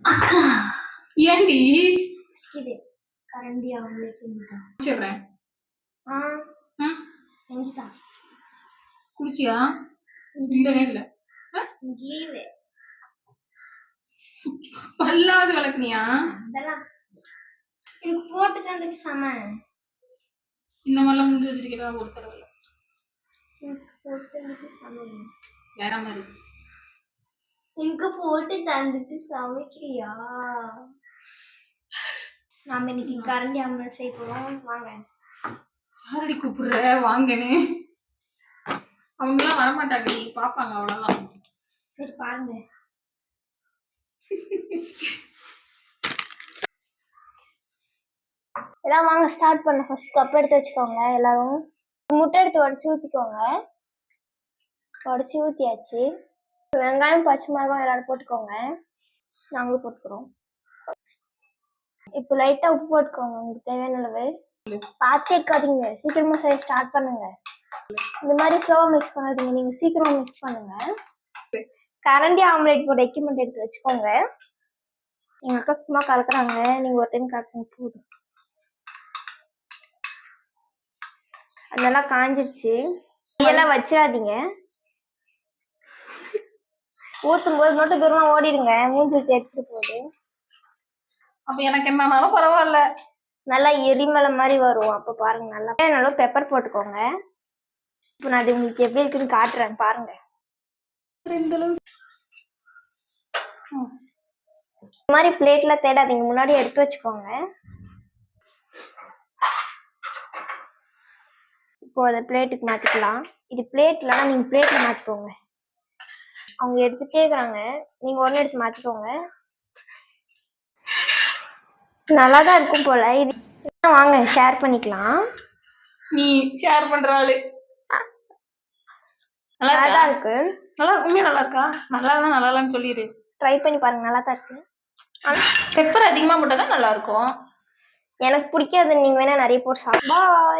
அக்கா ஏண்டி இது கரண்டி அவங்களுக்கு சொல்றேன் குடிச்சியா? இல்லவே இல்ல. பல்லாவது விளக்குனியா? அதெல்லாம் எனக்கு போட்டு தந்துட்டு சம இந்த மாதிரிலாம் முடிஞ்சு வச்சிருக்கா கொடுத்துறவில்ல வேற மாதிரி எனக்கு போட்டு தந்துட்டு சமைக்கிறியா? நாம இன்னைக்கு கரண்டி ஆம்லெட் செய்ய போறோம். வாங்க. யாரடி கூப்பிடுற வாங்கன்னு? அவங்களாம் வரமாட்டாங்க, பாப்பாங்க அவ்வளவுதான். சரி பாருங்க. எல்லாம் வாங்க ஸ்டார்ட் பண்ண. ஃபர்ஸ்ட் கப் எடுத்து வச்சுக்கோங்க. எல்லாரும் முட்டை எடுத்து உடச்சி ஊற்றிக்கோங்க. உடச்சி ஊற்றியாச்சு. வெங்காயம் பச்சை மிளகாய் எல்லாரும் போட்டுக்கோங்க. நாங்களும் போட்டுக்கிறோம். இப்போ லைட்டா உப்பு போட்டுக்கோங்க உங்களுக்கு தேவையான அளவு. பார்த்து வைக்காதீங்க, சீக்கிரமா செய்ய ஸ்டார்ட் பண்ணுங்க. இந்த மாதிரி ஸ்லோவா மிக்ஸ் பண்ணாதீங்க, நீங்க சீக்கிரமா மிக்ஸ் பண்ணுங்க. கரண்டி ஆம்லேட் போட எக்யூப்மெண்ட் எடுத்து வச்சுக்கோங்க. எங்க அக்கா சும்மா கலக்குறாங்க, நீங்க ஒரு டைம் கலக்குங்க போதும். அதெல்லாம் காஞ்சிருச்சு. இதெல்லாம் வச்சிடாதீங்க. ஊத்தும் போது மட்டும் தூரமா ஓடிடுங்க, மூஞ்சி எடுத்துட்டு போகுது. அப்ப எனக்கு என்னன்னாலும் பரவாயில்ல, நல்லா எரிமலை மாதிரி வரும். அப்ப பாருங்க. நல்லா பெப்பர் போட்டுக்கோங்க. இப்போ நான் அது உங்களுக்கு எப்படி இருக்குன்னு காட்டுறேன் பாருங்க. இந்த மாதிரி பிளேட்ல தேடாதீங்க, முன்னாடி எடுத்து வச்சுக்கோங்க. இப்போ அதை பிளேட்டுக்கு மாத்திக்கலாம். இது பிளேட்ல நீங்க பிளேட்ல மாத்திக்கோங்க. அவங்க எடுத்துட்டே இருக்காங்க, நீங்க ஒண்ணு எடுத்து மாத்திக்கோங்க. நல்லாதான் இருக்கும் போல. இது வாங்க ஷேர் பண்ணிக்கலாம். நீ ஷேர் பண்ற ஆளு. நல்லா இருக்கு. நல்லா உண்மையா நல்லா இருக்கா? நல்லா இல்ல நல்லா இல்லன்னு சொல்லிடு. ட்ரை பண்ணி பாருங்க, நல்லா தான் இருக்கு. பெப்பர் அதிகமா போட்டாதான் நல்லா இருக்கும். எனக்கு பிடிக்காது, நீங்க வேணா நிறைய போட்டு சாப்பிடு. பாய்.